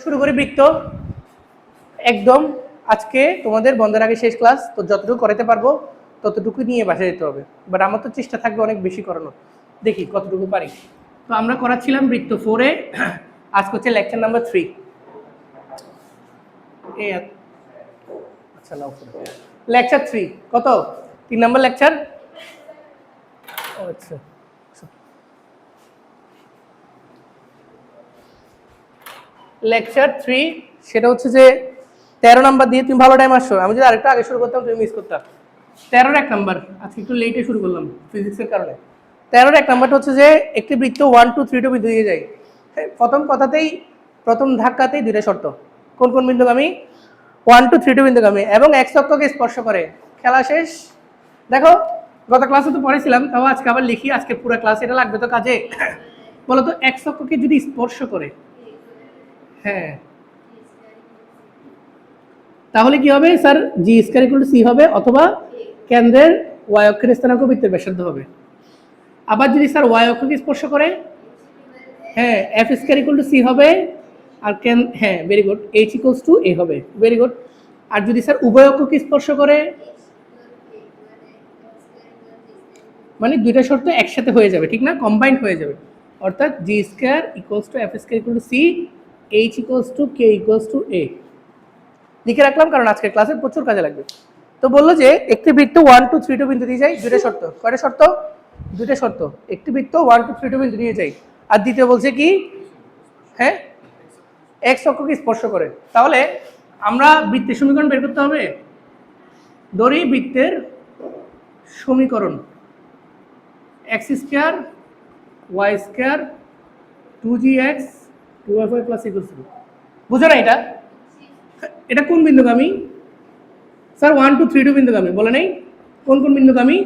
শুরু করি বৃত্ত। একদম আজকে তোমাদের বন্ধের আগে শেষ ক্লাস, তো যতটুকু করাতে পারবো ততটুকু নিয়ে বাসায় যেতে হবে। বাট আমার তো চেষ্টা থাকবে অনেক বেশি করানোর, দেখি কতটুকু পারি। তো আমরা করাচ্ছিলাম বৃত্ত 4-এ, আজকে হচ্ছে লেকচার নাম্বার 3। আচ্ছা নাও, লেকচার 3 কত? 3 নম্বর লেকচার। আচ্ছা, লেকচার 3 সেটা হচ্ছে যে 13 নাম্বার দিয়ে তুমি ভালো টাইম আসছো। আমি যদি আরেকটা আগে শুরু করতাম তুমি মিস করতাম। 13-র 1 নাম্বার, আজকে একটু লেটে শুরু করলাম ফিজিক্সের কারণে। 13-র 1 নাম্বারটা হচ্ছে যে একটি বৃত্ত 1 2 3 বিন্দু দিয়ে যায়। প্রথম কথাতেই, প্রথম ধাক্কাতেই দুইটা শর্ত। কোন কোন বিন্দুগামী? 1 2 3 বিন্দুগামী এবং এক অক্ষকে স্পর্শ করে। খেলা শেষ। দেখো গত ক্লাসে তো পড়েছিলাম, তাও আজকে আবার লিখি, আজকে পুরো ক্লাস এটা লাগবে তো কাজে। বলতো এক অক্ষকে যদি স্পর্শ করে, হ্যাঁ, তাহলে কি হবে sir? G square equal to c হবে, অথবা কেন্দ্রের ওয়াই অক্ষের স্থানাঙ্ক বৃত্তের ব্যাসার্ধ হবে। আবার যদি স্যার ওয়াই অক্ষকে স্পর্শ করে, হ্যাঁ, f square equal to c হবে। আর হ্যাঁ, very good, h equals to a হবে, ভেরি গুড। আর যদি স্যার উভয় অক্ষকে স্পর্শ করে, মানে দুইটা শর্ত একসাথে হয়ে যাবে, ঠিক না? কম্বাইন্ড হয়ে যাবে। অর্থাৎ g square equals to f square equal to c, h equals to k equals to a. লিখে রাখলাম কারণ আজকের ক্লাসে প্রচুর কাজে লাগবে। তো বললো যে একটি বৃত্ত 1 2 3 বিন্দু দিয়ে যায়, দুইটা শর্ত। কয়টা শর্ত? দুইটা শর্ত। একটি বৃত্ত 1 2 3 বিন্দু দিয়ে যায়, আর দ্বিতীয় বলছে কি, হ্যাঁ, এক্স অক্ষকে স্পর্শ করে। তাহলে আমরা বৃত্তের সমীকরণ বের করতে হবে। ধরি বৃত্তের সমীকরণ x square y square 2gx 2fy plus equals to, বুঝো না এটা? এটা কোন বিন্দুগামী স্যার? 1 2 3 বিন্দুগামী বলে নেই? কোন কোন বিন্দুগামী?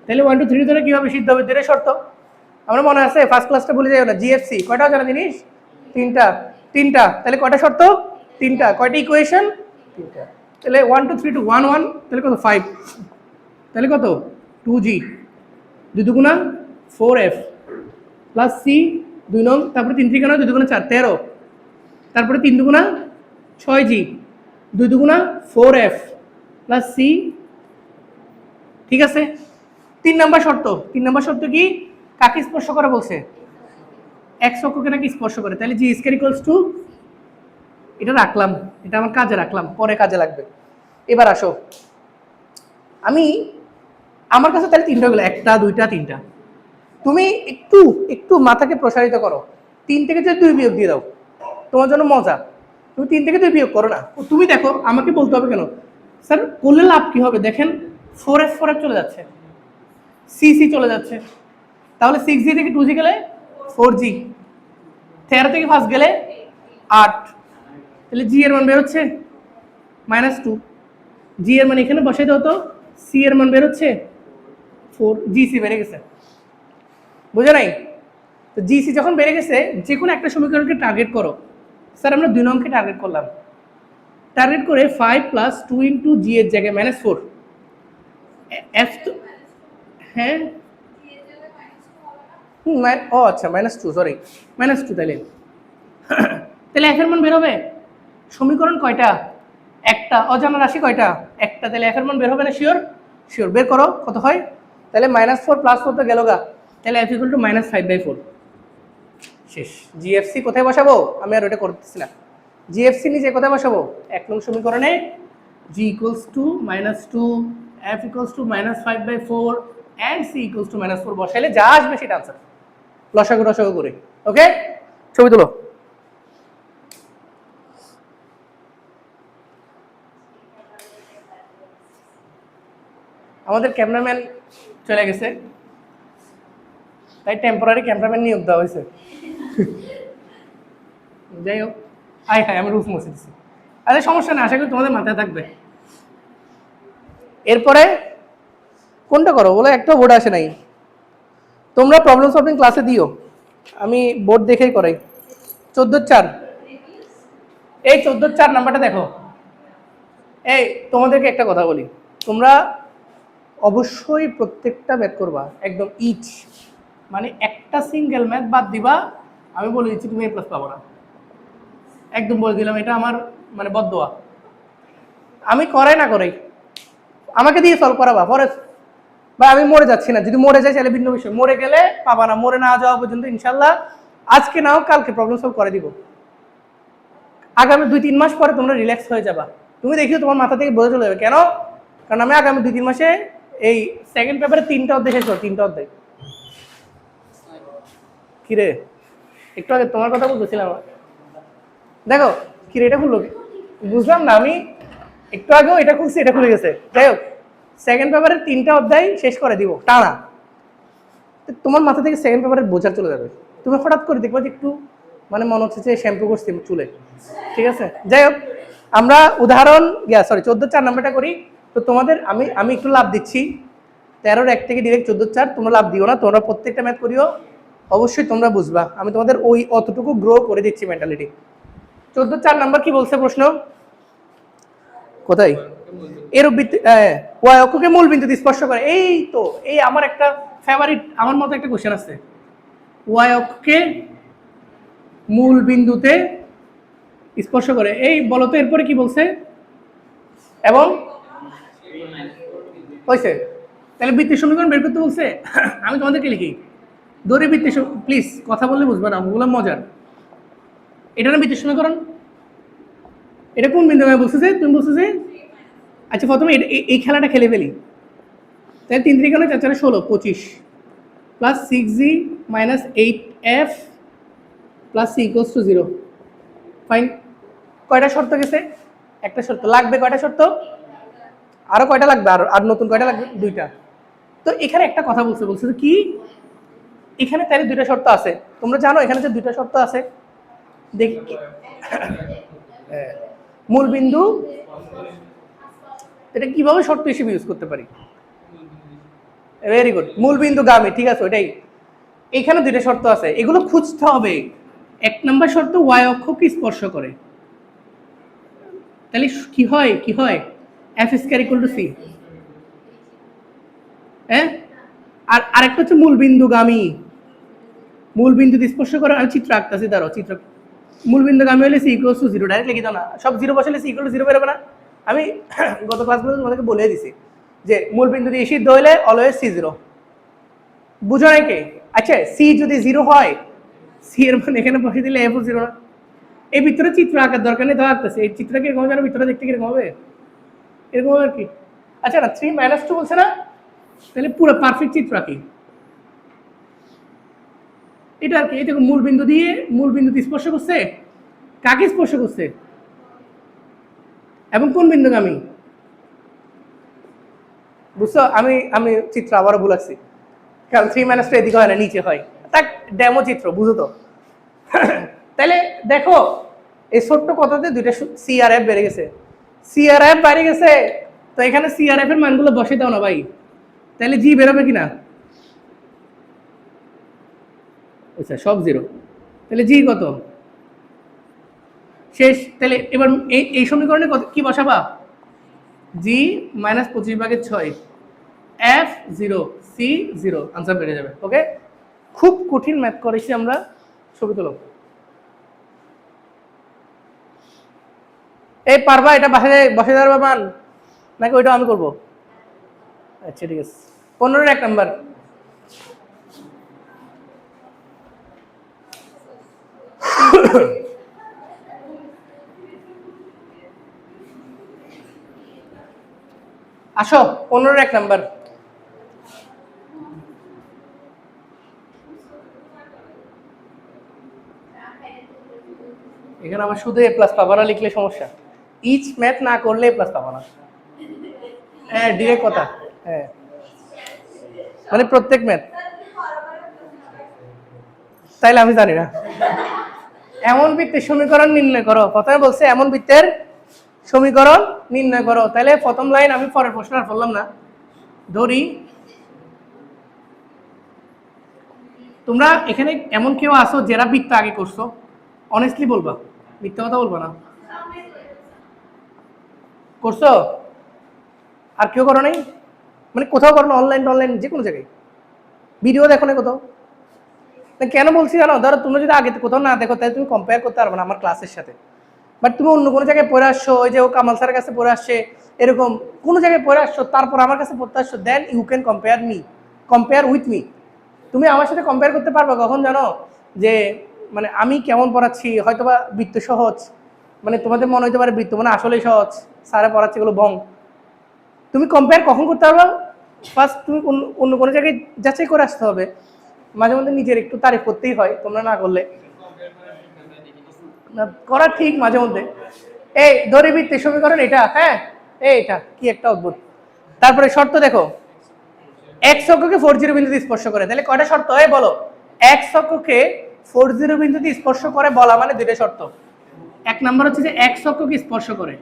তাহলে 1 2 3 ধরে কিভাবে সিদ্ধ হবে? দুইটা শর্ত। আমরা মনে আছে ফার্স্ট ক্লাসটা ভুলে যাই না, জিএফসি কয়টা জানা জিনিস? তিনটা। তিনটা, তাহলে কয়টা শর্ত? তিনটা। কয়টা ইকুয়েশন? তিনটা। তাহলে 1 2 3 2 1 1, তাহলে কত? 5। তাহলে কত? 2g, 2 দুগুণা 4f প্লাস সি 2 নং, তারপরে 3 3 2 দুগুণা 4 13, তারপরে 3 দুগুণা 6g, 2 দুগুণা 4f প্লাস সি। ঠিক আছে? 3 নম্বর শর্ত। 3 নম্বর শর্ত কি? কাকে স্পর্শ করে বলছে? এক্স অক্ষকে নাকি স্পর্শ করে। তাহলে জি স্কয়ার ইকুয়ালস টু, এটা রাখলাম, এটা আমার কাজে রাখলাম, পরে কাজে লাগবে। এবার আসো, আমার কাছে তাহলে তিনটা হলো, একটা দুইটা তিনটা। তুমি একটু একটু মাথাকে প্রসারিত করো, 3 থেকে যদি 2 বিয়োগ দিয়ে দাও, তোমার জন্য মজা। তুমি 3 থেকে 2 বিয়োগ করো না। তুমি দেখো, আমাকে বলতে হবে কেন স্যার? করলে লাভ কি হবে? দেখেন 4f 4f চলে যাচ্ছে, সি সি চলে যাচ্ছে। তাহলে 6g থেকে 2g গেলে 4g, 13 থেকে 5 গেলে 8, তাহলে জি এর মান বের হচ্ছে -2। জি এর মান এখানে বসাইতে হতো, সি এর মান বের হচ্ছে 4, জিসি বেড়ে গেছে। বুঝে নাই? তো জিসি যখন বেড়ে গেছে, যে কোনো একটা সমীকরণকে টার্গেট করো। স্যার আমরা 2 নংকে টার্গেট করলাম, টার্গেট করে 5 প্লাস 2 ইন্টু জি এর জায়গায় -4 এফ তো, হ্যাঁ, ও আচ্ছা -2, সরি -2। তাহলে তাহলে এফ এর মান বের হবে। সমীকরণ কয়টা? একটা। অজানা রাশি কয়টা? একটা। তাহলে এফ এর মান বের হবে না? শিওর? শিওর। বের করো কত হয়। তাহলে -4 প্লাস 4 তো গেল গা, তাহলে এফ ইকুয়াল টু -5/4। শেষ। জিএফসি কোথায় বসাবো? আমি আর ওটা করতেছি না। জিএফসি নিচে কোথায় বসাবো? 1 নং সমীকরণে g equals to -2, f equals to -5/4 and c equals to -4 বসাইলে যা আসবে সেটা আনসার, লসাগু রসাগু করে। ওকে, ছবি তুলো। আমাদের ক্যামেরাম্যান চলে গেছে, তাই টেম্পোরারি ক্যামেরাম্যান নিয়োগ দেওয়া হয়েছে। যাই হোক, হ্যাঁ আমি রুফ মুছে দিচ্ছি। আরে সমস্যা নেই, আশা করি তোমাদের মাথায় থাকবে। এরপরে কোনটা করো বলো? একটা বোর্ড আসে নাই। তোমরা প্রবলেম সলভিং ক্লাসে দিও, আমি বোর্ড দেখেই করাই। 14-4, এই 14-4 নাম্বারটা দেখো। এই তোমাদেরকে একটা কথা বলি, তোমরা অবশ্যই প্রত্যেকটা ম্যাথ করবা একদম ইচ, মানে একটা সিঙ্গেল ম্যাথ বাদ দিবা, আমি বলে দিচ্ছি তুমি A+ পাবো না। একদম বলে দিলাম, এটা আমার মানে বদদোয়া। আমি করাই না করাই আমাকে দিয়ে সলভ করাবা পরে, বা আমি মরে যাচ্ছি না, যদি মরে যাই তাহলে ভিন্ন বিষয়, মরে গেলে পাবা না, মরে না যাওয়া পর্যন্ত ইনশাল্লাহ আজকে নাও কালকে প্রবলেম সলভ করে দিব। আগামী 2-3 মাস পরে তোমরা রিল্যাক্স হয়ে যাবা, তুমি দেখিও তোমার মাথা থেকে বোঝা চলে যাবে। কেন? কারণ আমি আগামী 2-3 মাসে এই সেকেন্ড পেপারে 3টা অধ্যায় শেষ করো, 3টা অধ্যায়। কিরে একটু আগে তোমার কথা বলতেছিলাম, দেখো কিরে এটা খুললো, বুঝলাম না আমি একটু আগেও এটা খুলছি, এটা খুলে গেছে। যাই হোক, সেকেন্ড পেপারের 3টা অধ্যায় শেষ করে দিব টানা, তোমার মাথা থেকে সেকেন্ড পেপারের বোঝা চলে যাবে। তুমি হঠাৎ করে দেখবা যে একটু মানে মনে হচ্ছে যে শ্যাম্পু করছি চুলে, ঠিক আছে? যাই হোক, আমরা উদাহরণ 14-4 নাম্বারটা করি। তো তোমাদের আমি একটু লাভ দিচ্ছি, 13-1 থেকে ডিরেক্ট 14-4, তোমরা লাভ দিও না, তোমরা প্রত্যেকটা ম্যাথ করিও, অবশ্যই তোমরা বুঝবা। আমি তোমাদের ওই অতটুকু গ্রো করে দিচ্ছি মেন্টালিটি। 14-4 নাম্বার কি বলছে প্রশ্ন? কোথায়? এরূপ ওয়াই অক্ষকে মূল বিন্দুতে স্পর্শ করে। এই তো এই আমার একটা ফেভারিট, আমার মতো একটা কোশ্চেন আছে, ওয়াই অক্ষকে মূল বিন্দুতে স্পর্শ করে। এই বলো তো এরপরে কি বলছে? এবং হয়েছে, তাহলে বৃত্তের সমীকরণ বের করতে বলছে। আমি তোমাদেরকে লিখি, দড়ি বৃত্তের, প্লিজ কথা বললে বুঝবে না, ওগুলো মজার। এটা না বৃত্তের সমীকরণ, এটা কোন বিন্দু বলছে যে তুমি বলছো যে, আচ্ছা প্রথমে এই খেলাটা খেলে ফেলি। তাহলে 3 3 4 4 16 25 plus 6g minus 8f plus c equals to 0। Fine, কয়টা শর্ত গেছে? একটা শর্ত লাগবে, কয়টা শর্ত? আরো কয়টা লাগবে? আর নতুন কয়টা লাগবে? 2টা। তো এখানে একটা কথা বলছে যে কি, এখানে তাহলে 2টা শর্ত আছে, তোমরা জানো এখানে যে 2টা শর্ত আছে। দেখি মূল বিন্দু, এটা কিভাবে শর্ত হিসেবে ইউজ করতে পারি? ভেরি গুড, মূল বিন্দু গামী, ঠিক আছে ওইটাই। এখানে 2টা শর্ত আছে, এগুলো খুঁজতে হবে। 1 নম্বর শর্ত ওয়াই অক্ষকে স্পর্শ করে, তাহলে কি হয় f square equal to c. হ্যাঁ, আর আরেকটা হচ্ছে মূল বিন্দু গামী, মূল বিন্দুতে স্পর্শ করে। আমি চিত্র আঁকতেছি, দাঁড়াও চিত্র। মূল বিন্দু গামী হলে সি ইকুয়াল টু 0, ডাইরেক্ট লিখে দাও না, সব 0 বসালে সি ইকুয়াল টু 0 বেরোবে না। আমি গত ক্লাসগুলো তোমাদেরকে বলে দিছি যে মূল বিন্দু দিয়ে সিদ্ধ হলে অলওয়েজ সি 0, বুঝো নাকি? আচ্ছা, সি যদি 0 হয়, সি এর মানে এখানে বসে দিলে এফ 0 না। এই ভিতরে চিত্র আঁকার দরকার নেই, তো আঁকতেছে। এই চিত্রটা কিরকম জানো? ভিতরে দেখতে কিরকম হবে? এরকম হবে আর কি। আচ্ছা না, 3 - 2 বলছে না, তাহলে পুরো পারফেক্ট চিত্র আঁকি। এটা আর কি, এটা মূল বিন্দু দিয়ে মূল বিন্দুতে স্পর্শ করছে, কাকে স্পর্শ করছে এবং কোন বিন্দুগামী, বুঝছো? আমি চিত্র আবারও ভুলাচ্ছি, কারণ 3 - 2 এদিকে হয় না, নিচে হয়। তাক ডেমো চিত্র, বুঝো তো? তাহলে দেখো এই ছোট্ট কথাতে 2টা সি আর এফ বেড়ে গেছে, সি আর এফ বাইরে গেছে। তো এখানে সি আর এফ এর মানগুলো বসে দাও না ভাই, তাহলে জি বেরোবে কিনা? আচ্ছা, সব 0, তাহলে জি কত? শেষ। তাহলে এবার এই সমীকরণে কত কি বসাবা? জি মাইনাস 25/6, এফ 0, সি 0, আনসার বেড়ে যাবে। ওকে, খুব কঠিন ম্যাথ করেছি আমরা। ছবি তোলো। এই পারবা এটা বসে দেওয়ার মান, নাকি ওইটা আমি করবো? আচ্ছা ঠিক আছে, 15-1 নাম্বার। আসো, 15-1 নাম্বার। এখানে আমার শুধু এ প্লাস পাবা না লিখলে সমস্যা, ইচ ম্যাথ না করলে এ প্লাস পাবা না। হ্যাঁ, ডিরেক্ট কথা। হ্যাঁ, মানে প্রত্যেক ম্যাথ। তাইলে আমি জানি না। এমন বৃত্তের সমীকরণ নির্ণয় করো, প্রথমে বলছে এমন বৃত্তের সমীকরণ নির্ণয় করো। তাহলে প্রথম লাইন, আমি পরের প্রশ্ন আর বললাম না। ধরি তোমরা এখানে এমন কেউ আসো যারা বৃত্ত আগে করছো, অনেস্টলি বলবা, মিথ্যা কথা বলবা না। করছো? আর কেউ করো নাই? মানে কোথাও করো না? অনলাইন যে কোনো জায়গায় ভিডিও দেখো না কোথাও? কেন বলছি জানো? ধরো তুমি যদি আগে কোথাও না দেখো, তাহলে তুমি কম্পেয়ার করতে পারবে না আমার ক্লাসের সাথে। বাট তুমি অন্য কোনো জায়গায় পড়ে আসছো, ওই যে ও কামাল স্যারের কাছে পড়ে আসছে, এরকম কোনো জায়গায় পড়ে আসছো, তারপর আমার কাছে পড়তে আসছো, then you can compare with me. তুমি আমার সাথে কম্পেয়ার করতে পারবে কখন জানো? যে মানে আমি কেমন পড়াচ্ছি, হয়তোবা বৃত্ত সহজ, মানে তোমাদের মনে হইতে পারে বৃত্ত মানে আসলেই সহজ, স্যারে পড়াচ্ছে এগুলো ভং। তুমি কম্পেয়ার কখন করতে পারবে? ফার্স্ট তুমি অন্য কোনো জায়গায় যাচাই করে আসতে হবে। মাঝে মধ্যে নিজের একটু তারিফ করতেই হয়, তোমরা না করলে না করা ঠিক মাঝে মধ্যে। এই দরিবৃত্তের সমীকরণ এটা, হ্যাঁ এটা কি একটা অদ্ভুত। তারপরে শর্ত দেখো, এক্স অক্ষকে 40 বিন্দুতে স্পর্শ করে, তাহলে কয়টা শর্ত হয় বলো? এক্স অক্ষকে 40 বিন্দুতে স্পর্শ করে বলা মানে দুইটা শর্ত। এক নাম্বার হচ্ছে যে এক্স অক্ষকে স্পর্শ করে,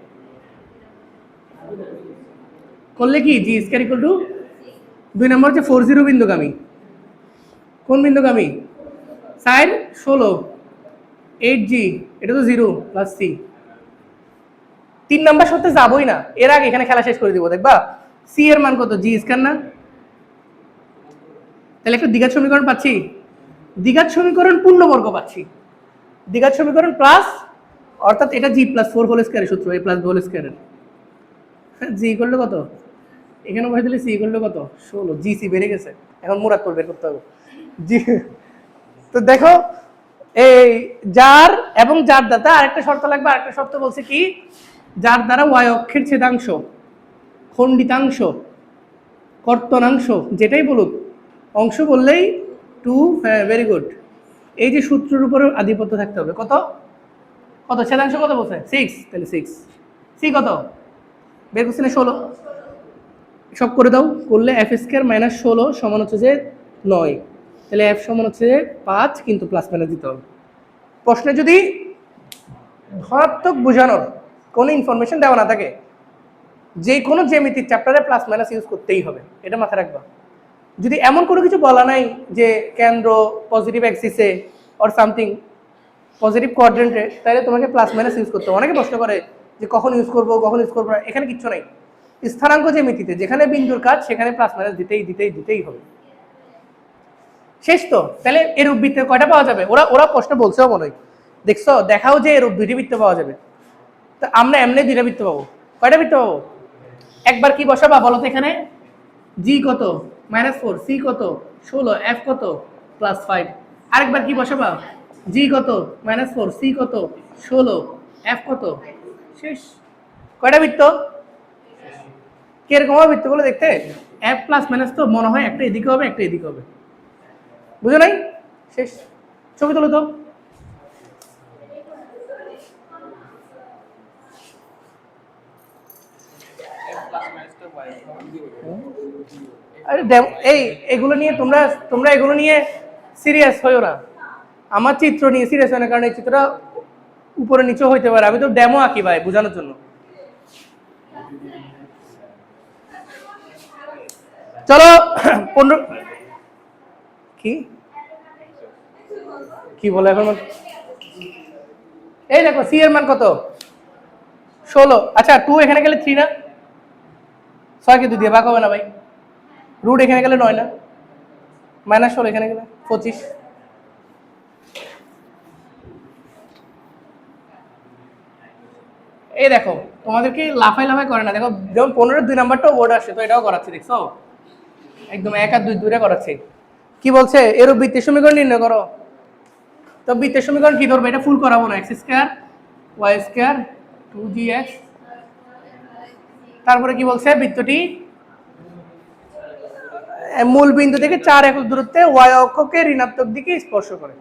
করলে কি জি স্কয়ার ইকুয়াল টু। দুই নাম্বার হচ্ছে 40 বিন্দুগামী। কোন বিন্দুগামী? সাইড 16 8g, এটা তো 0 প্লাস সি। 3 নাম্বার শর্তে যাবই না, এর আগে এখানে খেলা শেষ করে দিব, দেখবা সি এর মান কত? জি স্কয়ার না? তাহলে একটা দ্বিঘাত সমীকরণ পাচ্ছি, দ্বিঘাত সমীকরণ পূর্ণবর্গ পাচ্ছি, দ্বিঘাত সমীকরণ প্লাস, অর্থাৎ এটা জি প্লাস 4 হোল স্কয়ারের সূত্র, এ প্লাস হোল স্কয়ারের। জি করলে কত? এখানে বসে দিলে সি করলে কত? 16। জি সি বেড়ে গেছে, এখন মুরাদপুর বের করতে হবে। জি, তো দেখো এই যার এবং যার দ্বারা আরেকটা শর্ত লাগবে, আরেকটা শর্ত বলছে কি, যার দ্বারা ওয়াই অক্ষের ছেদাংশ, খণ্ডিতাংশ, কর্তনাংশ, যেটাই বলুক, অংশ বললেই টু, হ্যাঁ ভেরি গুড। এই যে সূত্রের উপরে আধিপত্য থাকতে হবে। কত কত ছেদাংশ কত বলছে? 6, তাহলে 6 সি কত বের করছি না? 16। সব করে দাও, করলে এফ স্কয়ার মাইনাস 16 সমান হচ্ছে যে 9, তাহলে এফ সমান হচ্ছে 5, কিন্তু প্লাস মাইনাস দিতে হবে। প্রশ্নে যদি ধনাত্মক বোঝানোর কোনো ইনফরমেশন দেওয়া না থাকে, যে কোনো জ্যামিতিক চ্যাপ্টারে প্লাস মাইনাস ইউজ করতেই হবে, এটা মাথায় রাখবা। যদি এমন কোনো কিছু বলা নাই যে কেন্দ্র পজিটিভ অ্যাক্সিসে অর সামথিং পজিটিভ কোয়াড্রেন্টে, তাহলে তোমাকে প্লাস মাইনাস ইউজ করতে হবে। অনেকে প্রশ্ন করে যে কখন ইউজ করবো, কখন ইউজ করবো না, এখানে কিচ্ছু নাই। স্থানাঙ্ক জ্যামিতিতে যেখানে বিন্দুর কাজ সেখানে প্লাস মাইনাস দিতেই হবে। শেষ তো। তাহলে এরূপ বৃত্ত কয়টা পাওয়া যাবে? ওরা ওরা প্রশ্ন বলছেও মনে হয়, দেখছো দেখাও যে এরূপ 2টি বৃত্ত পাওয়া যাবে। তো আমরা এমনি 2টা বৃত্ত পাবো। কয়টা বৃত্ত পাবো? একবার কি বসাবা বলো তো এখানে? জি কত? -4, সি কত? 16, এফ কত? +5। আরেকবার কি বসাবা? জি কত? -4, সি কত? 16, এফ কত? শেষ। কয়টা বৃত্ত? কিরকম হবে বৃত্তগুলো দেখতে? এফ প্লাস মাইনাস তো মনে হয় একটা এদিকে হবে, একটা এদিকে হবে, বুঝো নাই? শেষ। ছবি তোলো তো। আরে এই এগুলো নিয়ে তোমরা এগুলো নিয়ে সিরিয়াস হইও না। আমার চিত্র নিয়ে সিরিয়াস হয় না, কারণ এই চিত্রটা উপরে নিচেও হইতে পারে। আমি তো ডেমো আঁকি ভাই, বোঝানোর জন্য। চলো 15 কি কি বলে এখন? এই দেখো সি এর মান কত? 16। আচ্ছা 2 এখানে গেলে 3 না? 6 কে 2 দিয়ে ভাগ হবে না ভাই? রুট এখানে গেলে 9 না? -16 এখানে গেলে 25। এই দেখো তোমাদেরকে লাফাই করে না। দেখো যেমন 15 2 নাম্বারটাও বোর্ড আসছে, তো এটাও করাচ্ছি, দেখছো একদম 1 আর 2 দুইটা করাচ্ছি। কি বলছে? এরূপ বৃত্তের সমীকরণ নির্ণয় করো। তো বৃত্তের সমীকরণ কি ধরবে? এটা ফুল করাবো না, x square y square 2gx। তারপরে কি বলছে? বৃত্তটি মূল বিন্দু থেকে 4 একক দূরত্বে y অক্ষকে ঋণাত্মক দিকে স্পর্শ করে।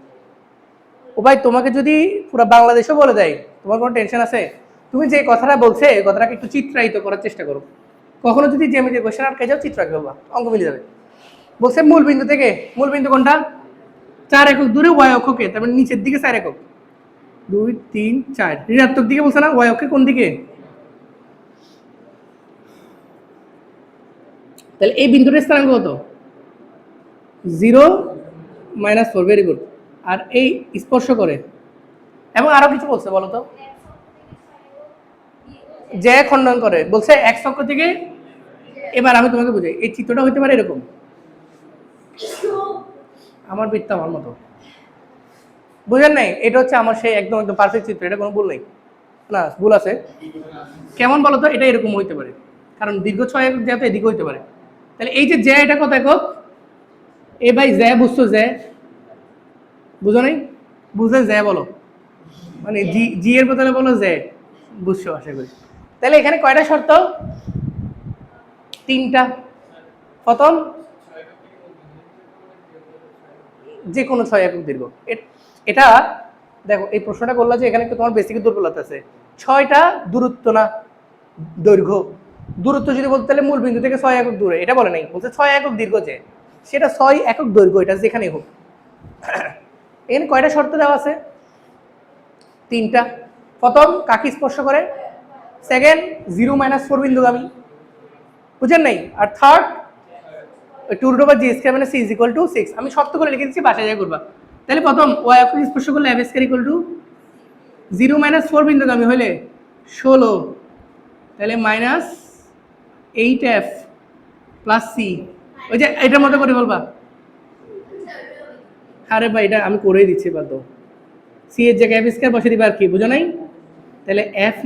ও ভাই তোমাকে যদি পুরো বাংলাদেশও বলে দেয়, তোমার কোনো টেনশন আছে? তুমি যে কথাটা বলছে এই কথাটাকে একটু চিত্রায়িত করার চেষ্টা করো। কখনো যদি জ্যামিতিক কোশ্চেন আটকে যাও, চিত্র আঁকবে, বাবা অঙ্ক মিলে যাবে। বলছে মূল বিন্দু থেকে, মূল বিন্দু কোনটা? 4 একক দূরে y অক্ষকে, তার মানে নিচের দিকে 4 একক, 2 3 4 ঋণাত্মক দিকে বলছে না? y অক্ষে কোন দিকে? তাহলে এই বিন্দুটার স্থানাঙ্ক কত? 0 -4, ভেরি গুড। আর এই স্পর্শ করে, এবং আরো কিছু বলছে বলো তো? যে খণ্ডন করে, বলছে এক অক্ষ থেকে। এবার আমি তোমাকে বুঝাই, এই চিত্রটা হইতে পারে এরকম, আমার বৃত্ত আমার মতো, বুঝেন নাই? এটা হচ্ছে আমার সেই একদম একদম পারফেক্ট চিত্র, এটা কোনো ভুল নেই। না ভুল আছে। কেমন বলো তো? এটা এরকম হইতে পারে, কারণ দীর্ঘ 6 একক যেহেতু এদিকে হইতে পারে। তাহলে এই যে জ্যা, এটা কত একক? এ ভাই জ্যা বুঝছো? জ্যা বুঝো নাই? বুঝলে জ্যা বলো, মানে জি জি এর বদলে বলো জ্যা। বুঝছো আশা করি। তাহলে এখানে কয়টা শর্ত? 3টা। প্রথম, যে কোনো 6 একক দীর্ঘ। এটা দেখো, এই প্রশ্নটা করলো যে এখানে একটু তোমার বেসিকের দুর্বলতা আছে। 6টা দূরত্ব না, দৈর্ঘ্য। দূরত্ব যদি বলতে, তাহলে মূল বিন্দু থেকে 6 একক দূরে, এটা বলে নাই, বলছে 6 একক দীর্ঘ যে, সেটা 6 একক দৈর্ঘ্য, এটা যেখানেই হোক। এখানে কয়টা শর্ত দেওয়া আছে? 3টা। প্রথম, কাকে স্পর্শ করে। সেকেন্ড, 0 - 4 বিন্দুগামী, বুঝেন নাই? আর থার্ড, 2√g² - c = 6। আমি শর্ত করে লিখে দিচ্ছি, বাসায় যা করবা। তাহলে প্রথম, y অক্ষ স্পর্শ করলে f² = 0 - 4 বিন্দুগামী হইলে 16, তাহলে -8f + c। ওই যে এটার মতো করে বলবা। আরে ভাই, এটা আমি করেই দিচ্ছি, বাদ। c এর জায়গায় f² বসে দিবা, আর কি বুঝো নাই? তাহলে f -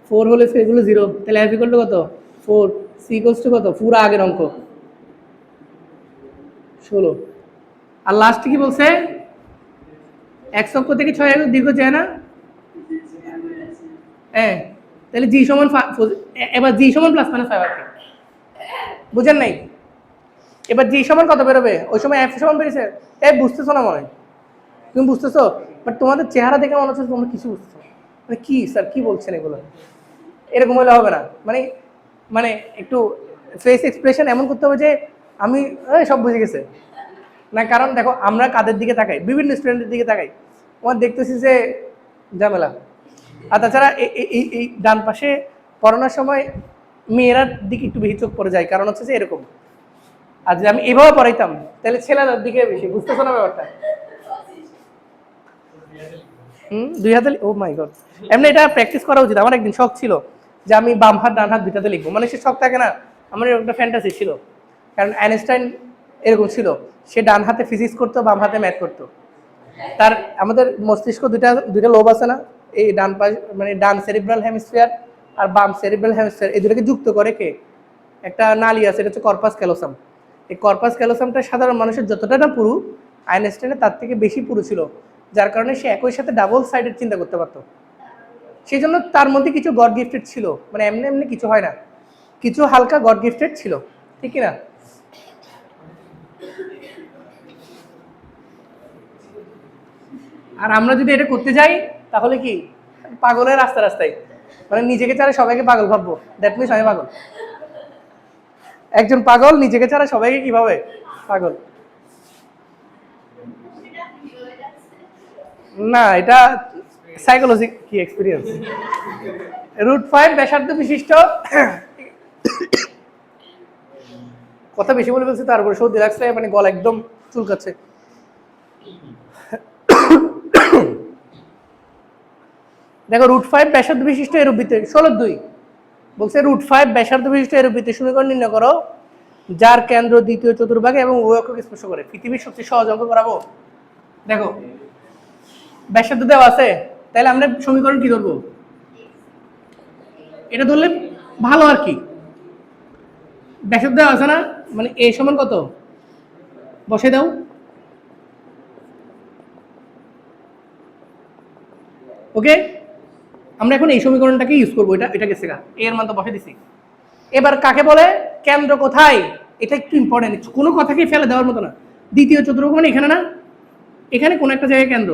4 হলে এগুলো 0, তাহলে f = কত? 4, c = কত? পুরো আগের অঙ্ক 16। আর লাস্ট কি বলছে? x অক্ষ থেকে 6 একক দীর্ঘ যায় না? হ্যাঁ, তাহলে g সমান এবার g সমান +-5 আর কি, বুঝেন নাই? এবার g সমান কত বেরোবে? ওই সময় f সমান বেরিয়েছে। বুঝতেছো না মনে হয়? তুমি বুঝতেছো, বাট তোমাদের চেহারা দেখে মনে হচ্ছে তোমরা কিছু বুঝতেছো। মানে কি স্যার, কি বলছেন এগুলো? এরকম হলে হবে না। মানে মানে একটু ফেস এক্সপ্রেশন এমন করতে হবে যে আমি সব বুঝে গেছে না। কারণ দেখো, আমরা কাদের দিকে তাকাই? বিভিন্ন স্টুডেন্টের দিকে তাকাই, আমার দেখতেছি যে ঝামেলা। আর তাছাড়া এই ডান পাশে পড়ানোর সময় মেয়েরার দিকে একটু বেশি চোখ পড়ে যায়, কারণ হচ্ছে যে এরকম। আর যদি আমি এভাবে পড়াইতাম, তাহলে ছেলেদের দিকে বেশি, বুঝতেছো না ব্যাপারটা? 2 হাতে, ও মাই গড। এমনি এটা প্র্যাকটিস করা উচিত। আমার একদিন শখ ছিল যে আমি বাম হাত ডান হাত দুটাতে লিখবো, মানে সে শখ থাকে না, আমার এরকম একটা ফ্যান্টাসি ছিল। কারণ আইনস্টাইন এরকম ছিল, সে ডান হাতে ফিজিক্স করতো, বাম হাতে ম্যাথ করতো। তার আমাদের মস্তিষ্ক দুইটা লোব আছে না, এই ডান পাশ, মানে ডান সেরিব্রাল হেমিস্ফিয়ার আর বাম সেরিব্রাল হেমিস্ফিয়ার, এই দুটোকে যুক্ত করে কে? একটা নালী আছে, এটা হচ্ছে কর্পাস ক্যালোসাম। এই কর্পাস ক্যালোসামটা সাধারণ মানুষের যতটা না পুরু, আইনস্টাইনের তার থেকে বেশি পুরু ছিল, যার কারণে সে একই সাথে ডাবল সাইডের চিন্তা করতে পারতো। সেই জন্য তার মধ্যে কিছু গড গিফটেড ছিল, মানে এমনি এমনি কিছু হয় না, কিছু হালকা গড গিফটেড ছিল, ঠিক না? আর আমরা যদি এটা করতে যাই, তাহলে কি পাগলের রাস্তা রাস্তায়, মানে নিজেকে ছাড়া সবাইকে পাগল ভাববো, দ্যাট মিনস আমি পাগল। একজন পাগল নিজেকে ছাড়া সবাইকে কিভাবে পাগল? না, এটা সাইকোলজি কি এক্সপিরিয়েন্স। √5 ব্যাসার্ধ বিশিষ্ট, কথা বেশি বলে ফেলছি, তারপরে সর্দি লাগছে, মানে গলা একদম চুলকাচ্ছে। দেখো, √5 ব্যাসার্ধ বিশিষ্ট এরূপবৃত্ত 16-2 বলছে, √5 ব্যাসার্ধ বিশিষ্ট এরূপবৃত্তের সমীকরণ নির্ণয় করো যার কেন্দ্র দ্বিতীয় চতুর্ভাগে এবং উভয় অক্ষকে স্পর্শ করে। পৃথিবীর সবচেয়ে সহজ অঙ্ক করাবো। দেখো, ব্যাসার্ধ দেওয়া আছে, তাহলে আমরা সমীকরণ কি ধরবো? এটা ধরলে ভালো আর কি। ব্যাসার্ধ দেওয়া আছে না, মানে a সমান কত বসে দাও। ওকে, আমরা এখন এই সমীকরণটাকে ইউজ করবো, এটা গেছে গা, এর মান তো বসে দিছি। এবার কাকে বলে? কেন্দ্র কোথায়, এটা একটু ইম্পর্টেন্ট, কোনো কথাকে ফেলে দেওয়ার মতো না। দ্বিতীয় চতুর্ভুজ মানে এখানে না, এখানে কোন একটা জায়গায় কেন্দ্র।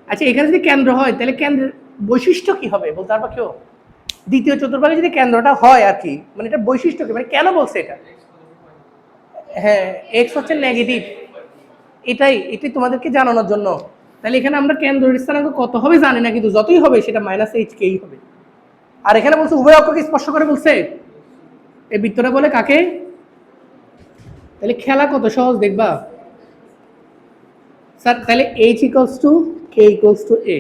আচ্ছা, এখানে যদি কেন্দ্র হয়, তাহলে কেন্দ্রের বৈশিষ্ট্য কি হবে বলতে পারবা কেউ? দ্বিতীয় চতুর্ভাগে যদি কেন্দ্রটা হয় আর কি, মানে এটা বৈশিষ্ট্য কি, মানে কেন বলছে এটা? হ্যাঁ, এক্স হচ্ছে নেগেটিভ, এটাই তোমাদেরকে জানানোর জন্য। তাহলে এখানে আমরা কেন্দ্রের স্থানাঙ্ক কত হবে জানি না, কিন্তু যতই হবে সেটা -h হবে। আর এখানে বলছে উভয় অক্ষকে স্পর্শ করে, বলছে এই বৃত্তটা বলে কাকে? তাহলে খেলা কত সহজ দেখবা স্যার। তাহলে h = k = a।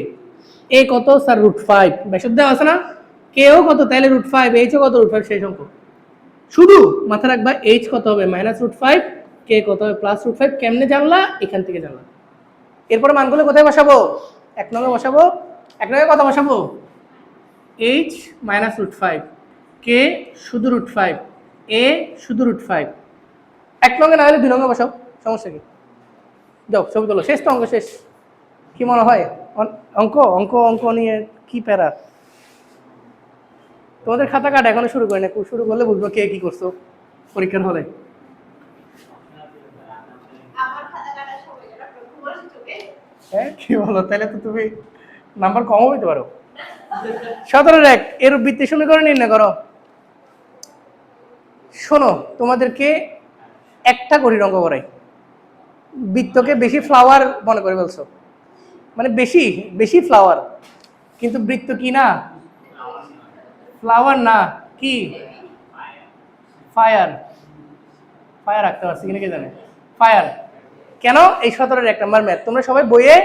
a কত স্যার? √5। ব্যাসার্ধ দেওয়া আছে না, k ও কত, তাহলে √5, h ও কত √5, সেই সংখ্যক। শুধু মাথা রাখবা h কত হবে -√5, k কত হবে +√5। কেমনে জানলা? এখান থেকে জানলা। এরপরে মানগুলো কোথায় বসাবো? 1 নং এ বসাবো। এক নম্বরে কত বসাবো? এইচ মাইনাস √5, কে শুধু √5, এ শুধু √5। এক নঙ্গে না হলে 2 নঙ্গে বসাও, সমস্যা কি? যাও ছবি তোলো, শেষ তো অঙ্ক শেষ। কি মনে হয় অঙ্ক অঙ্ক অঙ্ক নিয়ে কি প্যারা? তোমাদের খাতা কাটা এখনো শুরু করি না, শুরু করলে বুঝবো কে কি করছো পরীক্ষার হলে। হ্যাঁ কি বলো, তাহলে তো তুমি নাম্বার কমও পেতে পারো। 17 এক এর বৃত্তের সমীকরণ নির্ণয় করো। শোনো, তোমাদেরকে একটা করি অঙ্ক করাই। বৃত্তকে বেশি ফ্লাওয়ার মনে করে বলছো, মানে বেশি বেশি ফ্লাওয়ার, কিন্তু বৃত্ত কি না? ফ্লাওয়ার না, কি? ফায়ার। ফায়ার রাখতে পারছি কিনা কে জানে। ফায়ার কেন? এই 17 এক নম্বর ম্যাথ তোমরা সবাই বইয়ে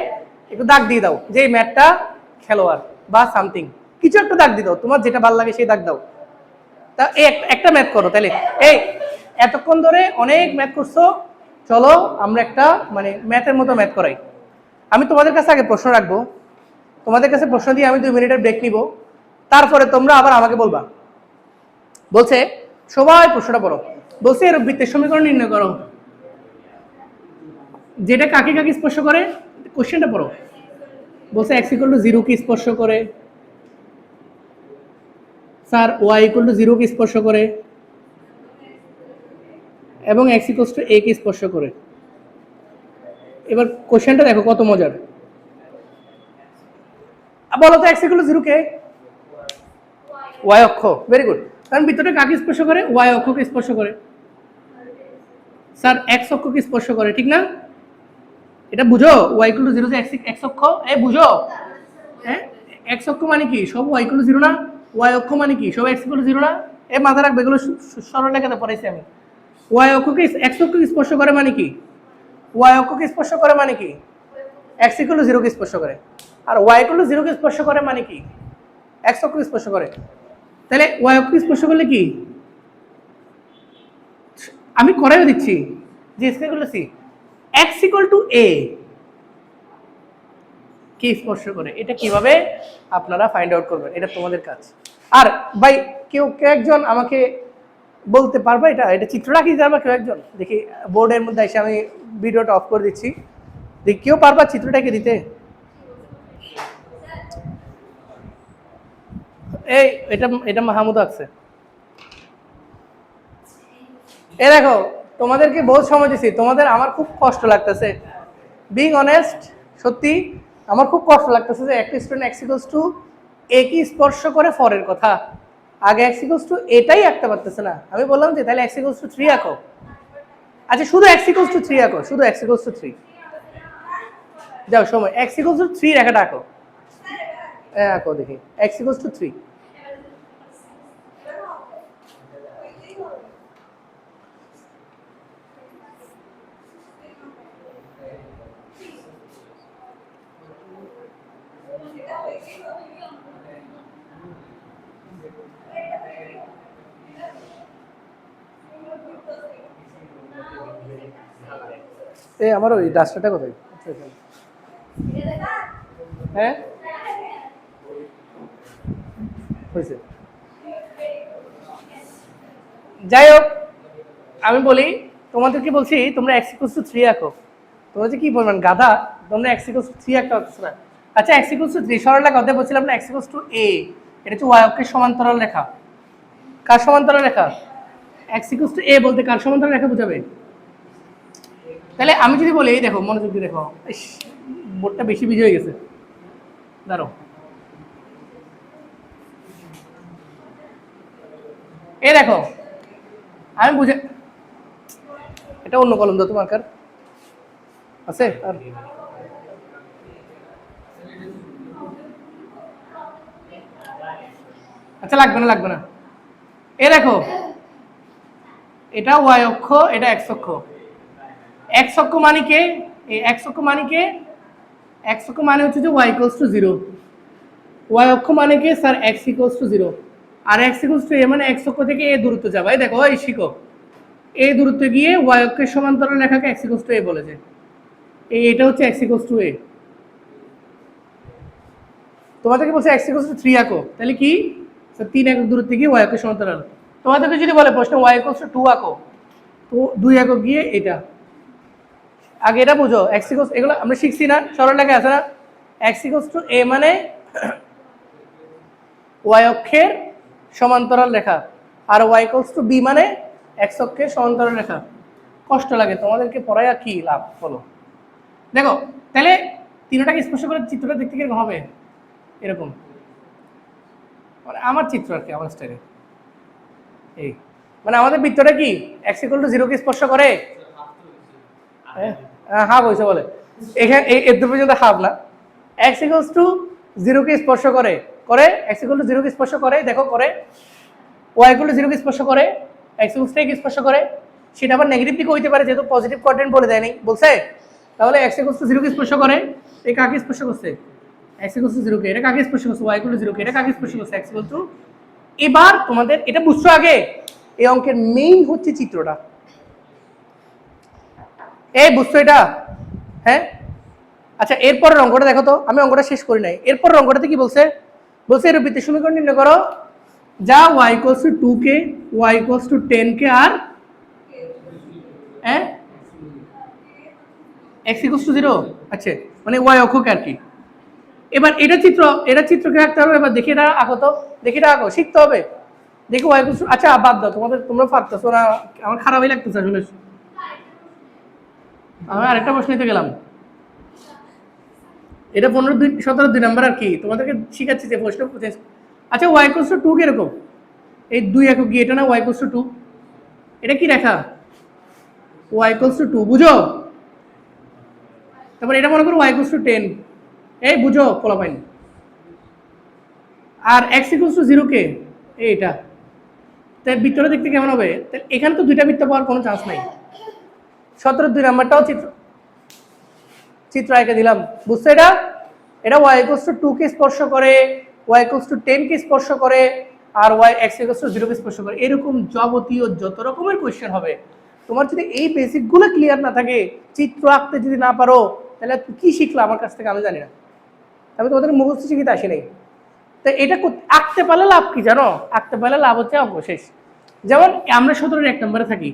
একটু দাগ দিয়ে দাও যে এই ম্যাথটা খেলোয়াড় বা সামথিং, কিছু একটা দাগ দিয়ে দাও, তোমার যেটা ভালো লাগে সেই দাগ দাও। তা এই একটা ম্যাথ করো তাহলে। এই এতক্ষণ ধরে অনেক ম্যাথ করছো, চলো আমরা একটা মানে ম্যাথের মতো ম্যাথ করাই। আমি তোমাদের কাছে আগে প্রশ্ন রাখবো, তোমাদের কাছে প্রশ্ন দিয়ে আমি 2 মিনিটের ব্রেক নিব, তারপরে তোমরা আবার আমাকে বলবা। বলছে সবাই প্রশ্নটা পড়ো। বলছে এর বৃত্তের সমীকরণ নির্ণয় করো, যেটা কাকে কাকে স্পর্শ করে। কোশ্চেনটা পড়ো। বলছে x = 0 কে স্পর্শ করে, স্যার y = 0 কে স্পর্শ করে, এবং x = a কে স্পর্শ করে। এবার কোশ্চেনটা দেখো কত মজার। বলো তো x = 0 কে? y অক্ষ। Very good. কারণ বৃত্তটা কাকে স্পর্শ করে? y অক্ষকে স্পর্শ করে। স্যার x অক্ষকে স্পর্শ করে, ঠিক না? এটা বুঝো, y = 0 যে x অক্ষ, বুঝো। হ্যাঁ, x অক্ষ মানে কি? সব y = 0 না? y অক্ষ মানে কি? সব x = 0 না? মাথা রাখবে, এগুলো সরল লেখাতে পড়াইছি আমি। y অক্ষকে x অক্ষকে স্পর্শ করে মানে কি? y অক্ষকে স্পর্শ করে মানে কি? x = 0 কে স্পর্শ করে। আর y = 0 কে স্পর্শ করে মানে কি? x অক্ষকে স্পর্শ করে। তাহলে y অক্ষকে স্পর্শ করলে কি? আমি করাইও দিচ্ছি যে x = a কে স্পর্শ করে। এটা কিভাবে আপনারা ফাইন্ড আউট করবেন, এটা তোমাদের কাজ। আর ভাই কেউ একজন আমাকে বলতে পারবে এটা এটা চিত্র রাখি যাবে? কেউ একজন দেখি বোর্ডের মধ্যে এসে, আমি ভিডিওটা অফ করে দিচ্ছি, দেখি কেউ পারবা চিত্রটাকে দিতে? এই এটা এটা মাহমুদ আছে। দেখো তোমাদেরকে বহুত সময় দিছি, তোমাদের আমার খুব কষ্ট লাগতেছে, বিং অনেস্ট, সত্যি আমার খুব কষ্ট লাগতেছে যে একটা স্টুডেন্ট x = a কি স্পর্শ করে ফরের কথা, আগে x = এটাই আঁকতে পারতেছে না। আমি বললাম যে তাহলে x = 3 আঁকো। আচ্ছা শুধু x = 3 আঁকো, শুধু x = 3। যাও সময়, x = 3 রেখাটা আঁকো। আঁকো দেখি x = 3। আমার ওই ডাস্টারটা কোথায়? হ্যাঁ হয়েছে। যাই হোক, আমি বলি তোমাদেরকে, বলছি তোমরা x = 3 আঁকো। তোমরা যে কি বলবেন গাধা, তোমরা x = 3 আঁকতে পারছো না। আচ্ছা x = 3 সরল রেখা অধ্যায় বলছিলাম না, x = a, এটা হচ্ছে y অক্ষের সমান্তরাল রেখা। কার সমান্তরাল রেখা? x = a বলতে কার সমান্তরাল রেখা বোঝাবে? তাহলে আমি যদি বলি, এই দেখো মনোযোগ দিয়ে দেখো, বোর্ডটা বেশি বিজি হয়ে গেছে, দাঁড়ো। এই দেখো আমি বুঝে, এটা অন্য কলম দাও, তোমার কার আছে? আর আচ্ছা লাগবে না, লাগবে না। দেখো এটা y অক্ষ, এটা x অক্ষ। x অক্ষ মানে কে? এই x অক্ষ মানে কে? x অক্ষ মানে হচ্ছে যে y = 0। y অক্ষ মানে কি? Sir x = 0। আর x = a মানে x অক্ষ থেকে a দূরত্ব যাবে। এই দেখো এই শিখো, a দূরত্বে গিয়ে y অক্ষের সমান্তরাল রেখাকে x = a বলেছে। এটা হচ্ছে x = a। তোমাদেরকে বলছে x ইকুয়ালস টু 3 আঁকো, তাহলে কি 3 একক দূরত্বে গিয়ে y অক্ষের সমান্তরাল। তোমাদেরকে যদি বলে প্রশ্ন y ইকুয়ালস টু 2 আঁকো, তো 2 একক গিয়ে এটা, আগে এটা বুঝো x ইকুয়ালস, এগুলো আমরা শিখছি না, সরল লেখা আছে না, x ইকুয়ালস টু a মানে y অক্ষের সমান্তরাল রেখা, আর y ইকুয়ালস টু b মানে x অক্ষের সমান্তরাল রেখা। কষ্ট লাগে তোমাদেরকে পড়ায়া, কি লাভ বলো? দেখো তাহলে তিনটাকে স্পর্শ করে চিত্রটা দেখতে কিরকম হবে, এরকম, মানে আমার চিত্র আর কি, আমার স্টাইলে। এই মানে আমাদের বৃত্তটা কি x ইকুয়াল টু 0 কে স্পর্শ করে, হাফ হয়েছে বলে এখানে এর পর্যন্ত হাফ না, x ইকুয়ালস টু 0 কে স্পর্শ করে, x ইকুয়াল টু 0 কে স্পর্শ করে, দেখো করে, y ইকুয়াল টু 0 কে স্পর্শ করে, x ইকুয়াল টু কে স্পর্শ করে, সেটা আবার নেগেটিভ দিকে হইতে পারে যেহেতু পজিটিভ কোঅর্ডিনেট বলে দেয়নি, বলছে। তাহলে x ইকুয়াল টু 0 কে স্পর্শ করে, এই কাকে স্পর্শ করছে, x ইকুয়াল টু 0 কে, এটা কাকে স্পর্শ করছে, y ইকুয়াল টু 0 কে, এটা কাকে স্পর্শ করছে, x ইকুয়াল টু। এবার তোমাদের এটা বুঝছো আগে, এই অঙ্কের মেইন হচ্ছে চিত্রটা, এই বুঝছো এটা, হ্যাঁ? আচ্ছা এরপরের অঙ্কটা দেখো তো, আমি অঙ্কটা শেষ করি নাই, এরপরের অঙ্কটাতে কি বলছে, বলছে এর বৃত্তের সমীকরণ নির্ণয় করো যা y ইকুয়ালস টু 2 কে, y ইকুয়ালস টু 10 কে, আর x ইকুয়ালস টু 0, আচ্ছা মানে y অক্ষকে আর কি। এবার এটা চিত্রকে আঁকতে হবে, এবার দেখি এটা আঁকো তো, দেখি এটা আঁকো, শিখতে হবে, দেখি y ইকুয়ালস টু, আচ্ছা বাদ দাও, তোমরা পারতেছো না, আমার খারাপই লাগতেছে আসলে। আমি আরেকটা প্রশ্ন নিতে গেলাম, এটা 15-17 নাম্বার আর কি, তোমাদেরকে শিখাচ্ছি যে প্রশ্ন। আচ্ছা y ইকুয়ালস টু 2 কিরকম, এই 2 একক গিয়ে এটা না y ইকুয়ালস টু 2, এটা কি রেখা, y ইকুয়ালস টু 2, বুঝো? তারপর এটা মনে করো y ইকুয়ালস টু 10, এই বুঝো ফলাফল, আর x ইকুয়ালস টু 0 কে, এইটা, তাই বৃত্তটা দেখতে কেমন হবে? তাহলে এখানে তো দুইটা বৃত্ত পাওয়ার কোনো চান্স নাই। 17 নাম্বারটাও চিত্র এঁকে দিলাম, বুঝছো? এটা y ইকুয়ালস টু 2 কে স্পর্শ করে, y ইকুয়ালস টু 10 কে স্পর্শ করে, আর x ইকুয়ালস টু 0 কে স্পর্শ করে। এরকম যাবতীয় যত রকমের কোশ্চেন হবে, তোমার যদি এই বেসিকগুলো ক্লিয়ার না থাকে, চিত্র আঁকতে যদি না পারো, তাহলে কি শিখলা আমার কাছ থেকে আমি জানি না, তবে তোমাদের মুখস্থ শিখিতে আসি নাই। তো এটা আঁকতে পারলে লাভ কি জানো, আঁকতে পারলে লাভ হচ্ছে অঙ্ক শেষ। যেমন আমরা 17-এর 1 নম্বরে থাকি,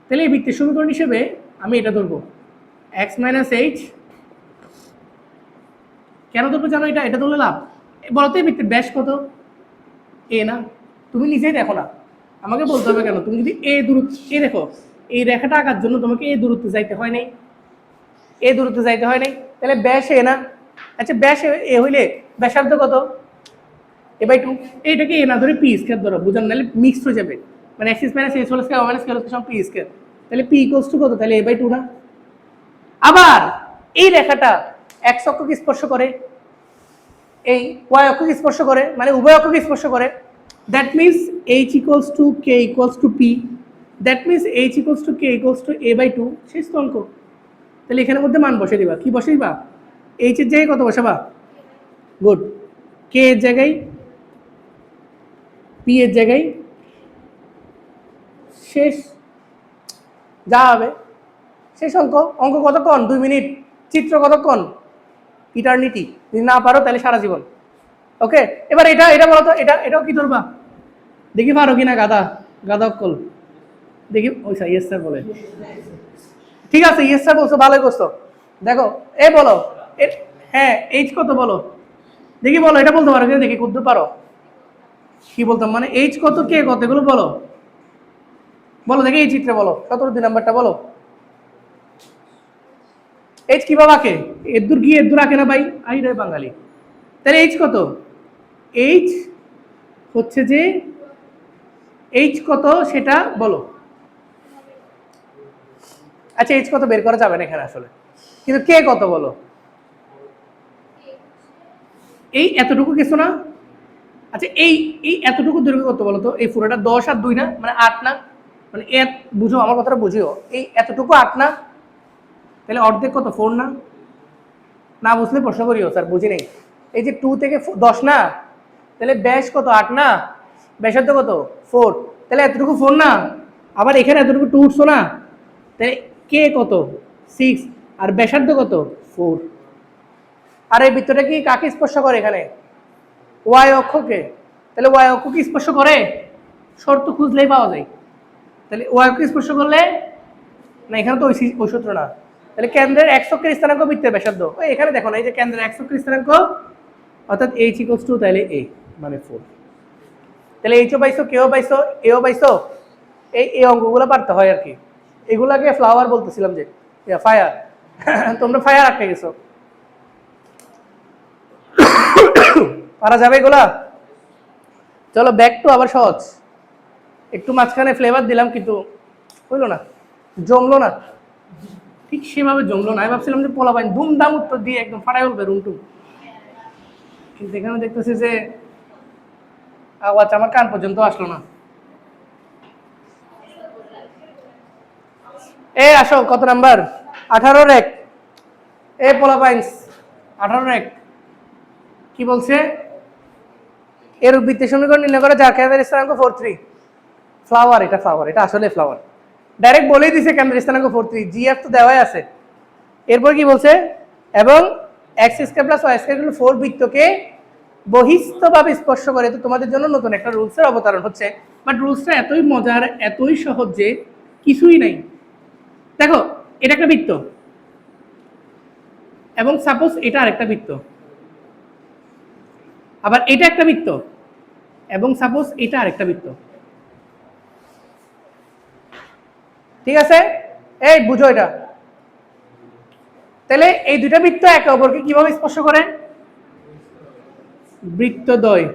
তাহলে এই বৃত্তের সমীকরণ হিসেবে আমি এটা ধরবো x মাইনাস এইচ, কেন ধরবো জানো? এটা ধরলে লাভ, বলতো এই বৃত্তের ব্যাস কত, এ না? তুমি নিজেই দেখো না, আমাকে বলতে হবে কেন? তুমি যদি এ দূরত্ব, এ দেখো, এই রেখাটা আঁকার জন্য তোমাকে এই দূরত্বে যাইতে হয় নাই, এই দূরত্বে যাইতে হয় নাই, তাহলে ব্যাস এ না? আচ্ছা ব্যাস এ হইলে ব্যাসার্ধ কত, a/2, এইটাকে এ না ধরে পি স্কয়ার ধরো, বুঝান, নাহলে মিক্সড হয়ে যাবে, মানে x minus h whole square minus square সমান পি স্কয়ার, তাহলে পি ইকুয়ালস টু কত, তাহলে a/2 না? আবার এই রেখাটা x অক্ষকে স্পর্শ করে, এই y অক্ষকে স্পর্শ করে, মানে উভয় অক্ষকে স্পর্শ করে, that means h equals to k equals to p, that means h equals to k equals to a/2, শেষ তো অঙ্ক। তাহলে এখানের মধ্যে মান বসে দিবা, কি বসে দিবা, h এর জায়গায় কত বসাবা, গুড, k এর জায়গায়, p এর জায়গায়, শেষ, যা হবে শেষ অঙ্ক। অঙ্ক কতক্ষণ, 2 মিনিট, চিত্র কতক্ষণ, ইটারনিটি, যদি না পারো তাহলে সারা জীবন। ওকে, এবার এটা বলো তো, এটাও কি ধরবা, দেখি পারো কিনা, গাদা অক্কল, দেখি ওই ইয়েস স্যার বলে, ঠিক আছে ইয়েস স্যার বলছো, ভালোই করছো। দেখো এ বলো, হ্যাঁ এইচ কত বলো, দেখি বলো, এটা বলতে পারো কিনা দেখি, কত পারো, কি বলতাম মানে এইচ কত, কে কত, এগুলো বলো, বলো দেখি, এই চিত্রে বলো, 17 নাম্বারটা বলো, এইচ কিভাবে আঁকে, এদুর গিয়ে এদুর আঁকে না ভাই, আই রে বাঙালি। তাহলে এইচ কত, এইচ হচ্ছে যে, এইচ কত সেটা বলো। আচ্ছা এইচ কত বের করা যাবে না এখানে আসলে, কিন্তু কে কত বলো, এই এতটুকু কিছু না? আচ্ছা এই এতটুকু দৈর্ঘ্য কত বলো তো, এই পুরোটা 10 আর 2 না, মানে 8 না, মানে বুঝো আমার কথাটা বুঝিও, এই এতটুকু 8 না, তাহলে অর্ধেক কত, 4 না? না বুঝলে প্রশ্ন করিও, স্যার বুঝি নেই, এই যে 2 থেকে 10 না, তাহলে ব্যাস কত, 8 না, ব্যাসার্ধ কত, 4, তাহলে এতটুকু 4 না? আবার এখানে এতটুকু 2 উঠছো না, তাহলে কে কত, 6, আর ব্যাসার্ধ কত, 4। আর এই বৃত্তটা কি কাকে স্পর্শ করে, এখানে ওয়াই অক্ষকে, তাহলে ওয়াই অক্ষ কি স্পর্শ করে? শর্ত খুঁজলেই পাওয়া যায়। তাহলে ওয়াই অক্ষ স্পর্শ করলে না, এখানে তো ওই সূত্র না। তাহলে কেন্দ্রের এক্স অক্ষের স্থানাঙ্ক বৃত্তের ব্যাসার্ধ, ওই এখানে দেখো না, এই যে কেন্দ্রের এক্স অক্ষের স্থানাঙ্ক অর্থাৎ এইচ ইকুয়ালস টু তাহলে এ মানে 4। তাহলে এইচও পাইছো, কেও পাইছো, এও পাইছো। এই অঙ্কগুলো পারতে হয় আর কি। এগুলাকে ফ্লাওয়ার বলতেছিলাম যে ফায়ার, তোমরা ফায়ার আটকে গেছো। পারা যাবে এগুলা? চলো ব্যাক টু আবার সহজ। একটু মাঝখানে ফ্লেভার দিলাম কিন্তু হইলো না, জমলো না, ঠিক সেভাবে জমলো না। আমি ভাবছিলাম যে পোলা বাইন ধুমধাম উত্তর দিয়ে একদম ফাটাই উঠবে রুমটুম, কিন্তু এখানে দেখতেছি যে আওয়াজ আমার কান পর্যন্ত আসলো না। এ আসো, কত নাম্বার? 18 এক। এ পোলা বাইন্স 18 এক কি বলছে? এর বৃত্তের সমীকরণ নির্ণয় করে যার কেন্দ্রের স্থানাঙ্ক 43। ফ্লাওয়ার, এটা ফ্লাওয়ার, এটা আসলে ফ্লাওয়ার। ডাইরেক্ট বলেই দিছে কেন্দ্রের স্থানাঙ্ক 43, জিএফ তো দেওয়াই আছে। এরপর কি বলছে? এবং x square plus y square equal 4 বৃত্তকে বহিস্থভাবে স্পর্শ করে। তো তোমাদের জন্য নতুন একটা রুলসের অবতারণ হচ্ছে, বাট রুলসটা এতই মজার, এতই সহজ যে কিছুই নাই। দেখো, এটা একটা বৃত্ত, এবং সাপোজ এটা আরেকটা বৃত্ত, আবার এটা একটা বৃত্ত, এবং সাপোজ এটা আরেকটা বৃত্ত। ঠিক আছে, এই বুঝো এটা। তাহলে এই দুটা বৃত্ত একে অপরকে কিভাবে স্পর্শ করে? বৃত্তদ্বয়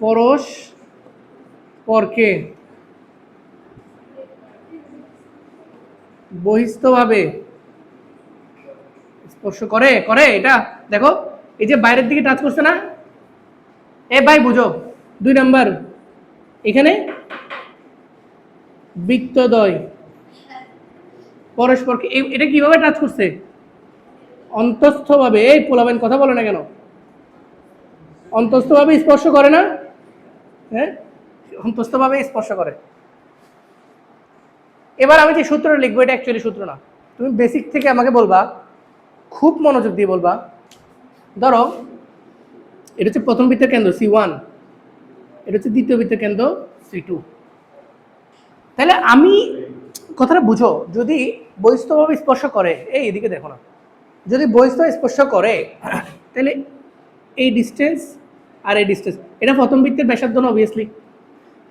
পরস্পরকে বহিস্থভাবে স্পর্শ করে। করে এটা দেখো, এই যে বাইরের দিকে টাচ করছে না? এ ভাই বুঝো, 2 নাম্বার, এখানে বৃত্তদ্বয় পরস্পরকে এটা কিভাবে টাচ করছে? অন্তস্থভাবে। এই পোলাবেন কথা বলে না কেন? অন্তস্থভাবে স্পর্শ করে না? হ্যাঁ, অন্তস্থভাবে স্পর্শ করে। এবার আমি যে সূত্র লিখবো, এটা অ্যাকচুয়ালি সূত্র না, তুমি বেসিক থেকে আমাকে বলবা, খুব মনোযোগ দিয়ে বলবা। ধরো এটা হচ্ছে প্রথম বৃত্তের কেন্দ্র C1, এটা হচ্ছে দ্বিতীয় বৃত্তের কেন্দ্র C2। তাহলে আমি কথাটা বুঝো, যদি বহিস্থভাবে স্পর্শ করে, এই এদিকে দেখো না, যদি বহিস্থভাবে স্পর্শ করে তাহলে এই ডিস্টেন্স আর এই ডিস্টেন্স, এটা প্রথম বৃত্তের ব্যাসার্ধ না অবভিয়াসলি,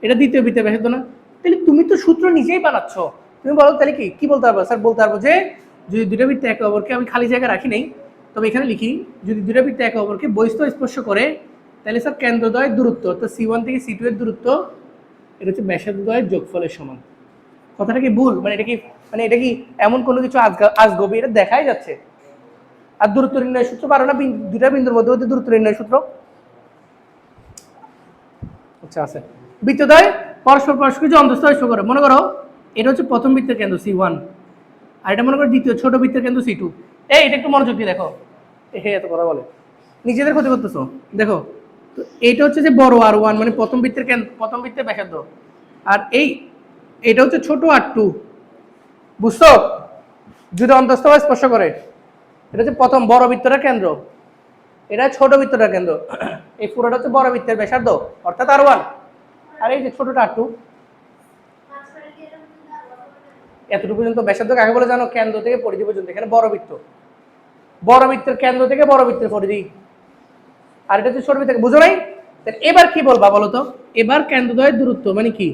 এটা দ্বিতীয় বৃত্তের ব্যাসার্ধ না। তাহলে তুমি তো সূত্র নিজেই বানাচ্ছ। তুমি বলো তাহলে কি বলতে পারবো? স্যার বলতে পারবো যে যদি দুটো বৃত্ত একে অপরকে, আমি খালি জায়গা রাখি নাই, তবে এখানে লিখি, যদি দুটো বৃত্ত একে অপরকে বহিস্থ স্পর্শ করে, তাহলে স্যার কেন্দ্রদ্বয়ের দূরত্ব অর্থাৎ C1 থেকে C2 এর দূরত্ব, এটা হচ্ছে ব্যাসার্ধদ্বয়ের যোগফলের সমান। কথাটা কি ভুল? এটা কি এমন কোনো কিছু আজগবি? এটা দেখাই যাচ্ছে। আর দূরত্ব নির্ণয় সূত্র পারো না? দুটা বিন্দুর মধ্যে দূরত্ব নির্ণয় সূত্র আচ্ছা আছে। বৃত্তদ্বয় পরস্পরকে যে অন্তস্থ স্পর্শ করে, মনে করো এটা হচ্ছে প্রথম বৃত্তের কেন্দ্র C1, আর এটা মনে করো দ্বিতীয় ছোট বৃত্তের কেন্দ্র C2। এটা একটু মনোযোগ দিয়ে দেখো, এত কথা বলে নিজেদের ক্ষতি করতেছো। দেখো তো, এইটা হচ্ছে যে বড় R1 মানে প্রথম বৃত্তের ব্যাসার্ধ, আর এটা হচ্ছে ছোট R2, বুঝছো? যদি অন্তস্থভাবে স্পর্শ করে, এটা হচ্ছে প্রথম বড় বৃত্তটার কেন্দ্র, এটা ছোট বৃত্তটার কেন্দ্র। এই পুরোটা হচ্ছে বড় বৃত্তের ব্যাসার্ধ অর্থাৎ R1, আর এই যে ছোটটা R2। এতটুকু পর্যন্ত ব্যাসার্ধ কাকে বলে জানো? কেন্দ্র থেকে পরিধি পর্যন্ত। এখানে বড় বৃত্তের কেন্দ্র থেকে বড় বৃত্তের পরিধি, আর এটা হচ্ছে ছোট বৃত্ত। বুঝো নাই? এবার কি বলবা বলো তো? এবার কেন্দ্রদ্বয়ের দূরত্ব মানে কি?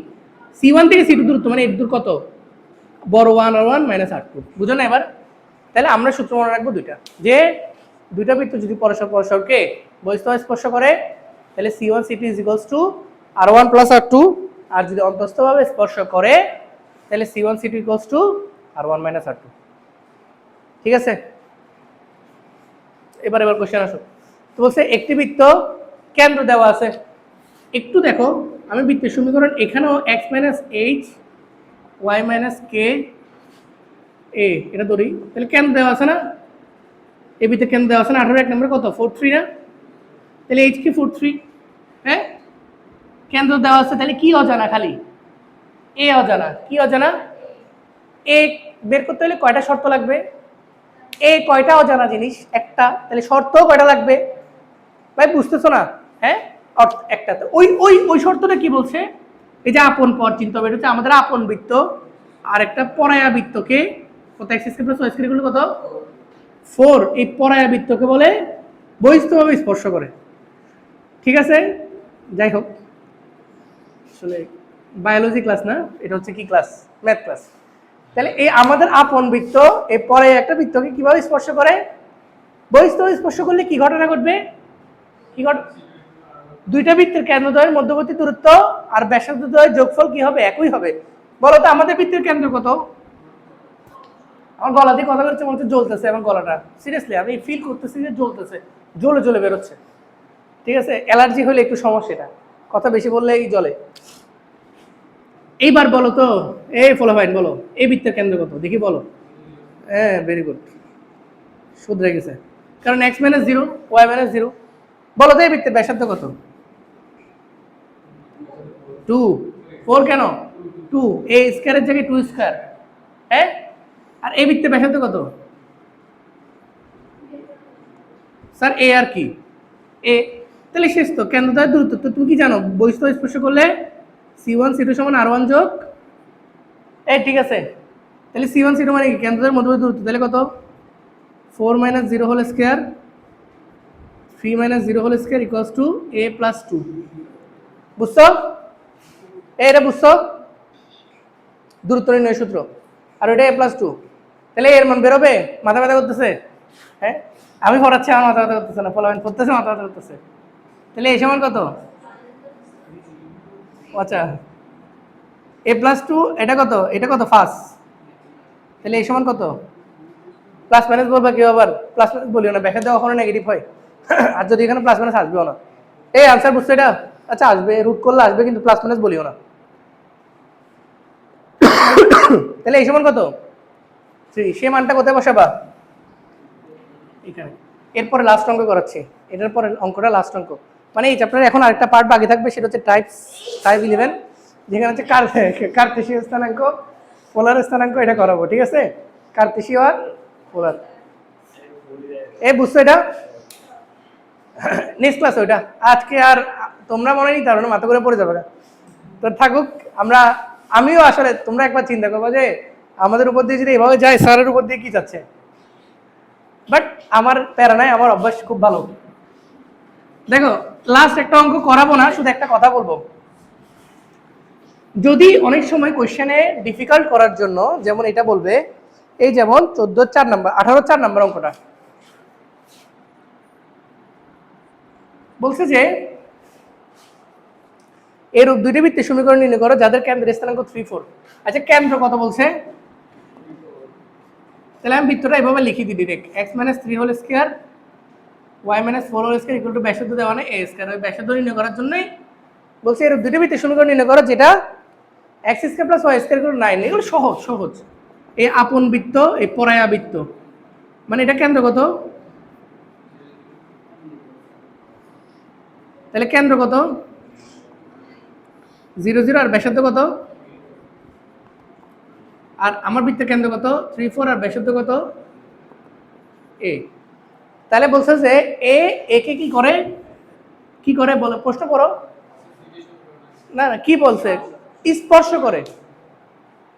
C1 থেকে C2 দূরত্ব মানে এর দূর কত? বড় R1 মাইনাস R2। বুঝো না এবার? তাহলে আমরা সূত্র মনে রাখবো দুইটা, যে দুইটা বৃত্ত যদি পরস্পরকে বহিস্থভাবে স্পর্শ করে, তাহলে C1 C2 is equals to R1 plus R2, আর যদি অন্তস্থভাবে স্পর্শ করে তাহলে C1 C2 equals to R1 minus R2। ঠিক আছে, এবার কোশ্চেন আসো। তো বলছে একটি বৃত্ত কেন্দ্র দেওয়া আছে। একটু দেখো, আমি বৃত্তের সমীকরণ এখানেও x minus h y minus k এ এটা ধরি, তাহলে কেন্দ্র দেওয়া আছে না? এ বৃত্তের কেন্দ্র দেওয়া আছে না? 18 এক নম্বরে কত? 43 না? তাহলে এইচ কি 43? হ্যাঁ, কেন্দ্র দেওয়া আছে, তাহলে কি অজানা? খালি এ অজানা। কি অজানা? এ বের করতে হলে কয়টা শর্ত লাগবে? এ কয়টা অজানা জিনিস? একটা। তাহলে শর্ত কয়টা লাগবে? ভাই বুঝতেছো না? হ্যাঁ, একটাতে ওই ওই ওই শর্তটা কি বলছে? এই যে আপন পর চিন্তা হবে, এটা হচ্ছে আমাদের আপন বৃত্ত আর একটা পরায়া বৃত্তকে কত x square plus y square এগুলো কত 4, এই পরায়া বৃত্তকে বলে বহিস্থভাবে স্পর্শ করে। ঠিক আছে, যাই হোক, আসলে বায়োলজি ক্লাস না, এটা হচ্ছে কি ক্লাস? Math class. তাহলে এই আমাদের আপন বৃত্ত এই পরে একটা বৃত্তকে কিভাবে স্পর্শ করে? বহিস্থভাবে স্পর্শ করলে কি ঘটনা ঘটবে? কি ঘট দুইটা বৃত্তের কেন্দ্রদ্বয়ের মধ্যবর্তী দূরত্ব আর ব্যাসার্ধদ্বয়ের যোগফল কি হবে? একই হবে। বলো তো আমাদের বৃত্তের কেন্দ্র কত? আমার গলা দিয়ে কথা বলছে, মনে হচ্ছে জ্বলতেছে আমার গলাটা, সিরিয়াসলি আমি ফিল করতেছি যে জ্বলতেছে, জ্বলে জ্বলে বেরোচ্ছে। ঠিক আছে, অ্যালার্জি হলে একটু সমস্যা, এটা কথা বেশি বললেই জ্বলে। এইবার বলো তো, এই ফলোফাইন বলো, এই বৃত্তের কেন্দ্র কত দেখি বলো। হ্যাঁ, ভেরি গুড, শুধরে গেছে, কারণ x মাইনাস 0 y মাইনাস 0। বলো তো এই বৃত্তের ব্যাসার্ধ কত? 2। 4 কেন? 2 a স্কয়ারের জায়গায় 2 স্কয়ার। হ্যাঁ, আর এই বৃত্তের ব্যাসার্ধ কত? স্যার এ আর কি এ, তাহলে শেষ তো, কেন্দ্রদ্বয়ের দূরত্ব তো তুমি কি জানো? বহিস্থ স্পর্শ করলে c1 c2 সমান r1 যোগ এই, ঠিক আছে, তাহলে c1 c2 মানে কি? কেন্দ্রদ্বয়ের মধ্যবর্তী দূরত্ব, তাহলে কত? 4 minus 0 whole square 3 minus 0 whole square equals to a plus 2। বুঝছো? এটা বুঝছো? দূরত্ব নির্ণয় সূত্র, আর ওইটা a প্লাস 2। তাহলে এর মান বেরোবে? মাথা ব্যথা করতেছে? হ্যাঁ, আমি পড়াচ্ছি, আমার মাথা ব্যথা করতেছে না, ফলাফল পড়তেছে, মাথা ব্যথা করতেছে। তাহলে এই সমান কত? আচ্ছা, a প্লাস 2 এটা কত? এটা কত? ফার্স্ট। তাহলে এই সমান কত? প্লাস মাইনাস বলবা কেউ, আবার প্লাস মাইনাস বলিও না, ব্যাখ্যা দেওয়া কখনো নেগেটিভ হয়। আর যদি এখানে প্লাস মাইনাস আসবেও না। এই আনসার বুঝছো এটা? আচ্ছা আসবে, রুট করলে আসবে, কিন্তু প্লাস মাইনাস বলিও না। তাহলে এই সমান কত? 3। সে মানটা কোথায় বসাবা? এখানে। এরপরে লাস্ট অঙ্ক করাচ্ছি, এটার পরে অঙ্কটা লাস্ট অঙ্ক, মানে এই চ্যাপ্টারে এখন আরেকটা পার্ট বাকি থাকবে, সেটা হচ্ছে টাইপ 11, যেখানে হচ্ছে কার্তেশীয় স্থানাঙ্ক, পোলার স্থানাঙ্ক, এটা করাবো। ঠিক আছে, কার্তেশীয় আর পোলার। এ বুঝছো এটা? নেক্সট ক্লাস ওইটা, আজকে আর তোমরা মনে নিতে পারো না, মাথা করে পড়ে যাবে না। তো থাকুক, আমিও আসলে, তোমরা একবার চিন্তা করবো যে আমাদের উপর দিয়ে যদি এভাবে যায়, স্যারের উপর দিয়ে কি যাচ্ছে। বাট আমার প্যারা নাই, আমার অভ্যাস খুব ভালো। দেখো, লাস্ট একটা অঙ্ক করাবো না, শুধু একটা কথা বলবো। যদি অনেক সময় কোশ্চেনে ডিফিকাল্ট করার জন্য, যেমন এটা বলবে, এই যেমন 14 4 নাম্বার 18 4 নাম্বার অঙ্কটা বলছে যে এরূপ দুইটি বৃত্তের সমীকরণ নির্ণয় করো যাদের কেন্দ্রের স্থানাঙ্ক 3 4। আচ্ছা, কেন্দ্র কত বলছে? তাহলে আমি বৃত্তটা এভাবে লিখে দিই direct, x minus 3 whole square y minus 4 whole square equal to ব্যাসার্ধ দেওয়া মানে a স্কয়ার। ওই ব্যাসার্ধ নির্ণয় করার জন্যই বলছে এরূপ দুইটি বৃত্তের সমীকরণ নির্ণয় করো যেটা x square plus y square equal two 9। এগুলো সহজ সহজ। এই আপন বৃত্ত, এই পরায়া বৃত্ত, মানে এটা কেন্দ্র কত? তাহলে কেন্দ্র কত? 0 0, আর ব্যাসার্ধ কত? আর আমার বৃত্তের কেন্দ্র কত? 3 4, আর ব্যাসার্ধ কত? a। তাহলে বলছে যে এ কে কি করে? কি করে বলে প্রশ্ন করো না, না কি বলছে? স্পর্শ করে।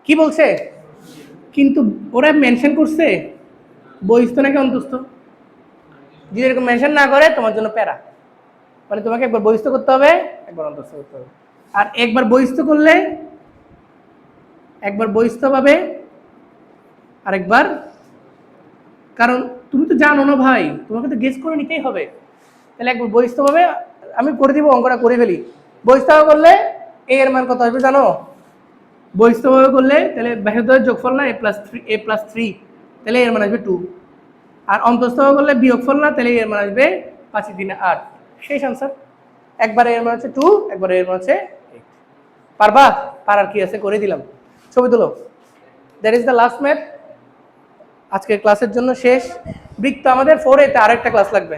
কি বলছে? কিন্তু ওরা মেনশন করছে বহিস্থ নাকি অন্তস্থ। যদি এরকম মেনশন না করে তোমার জন্য প্যারা, মানে তোমাকে একবার বহিস্থ করতে হবে, একবার অন্তস্থ করতে হবে। আর একবার বহিস্থ করলে একবার বহিস্থ পাবে, আরেকবার, কারণ তুমি তো জানো না ভাই, তোমাকে তো গেস করে নিতেই হবে। তাহলে একবার বহিস্থ পাবে, আমি করে দিব, অঙ্কটা করে ফেলি। বহিস্থ করলে a এর মান কত আসবে জানো? বহিস্থভাবে করলে তাহলে ব্যাসার্ধের যোগফল না a প্লাস 3, তাহলে এর মান আসবে 2। আর অন্তস্থভাবে করলে বিয়োগফল না, তাহলে এর মান আসবে 5 3 8। শেষ আনসার। একবারে এর মান হচ্ছে 2, একবারে এর মান হচ্ছে 8। পারবা? পারার কি আছে, করে দিলাম। ছবি তুলো। That is the last math. আজকের ক্লাসের জন্য শেষ। বৃত্ত আমাদের 4A তে আরেকটা ক্লাস লাগবে।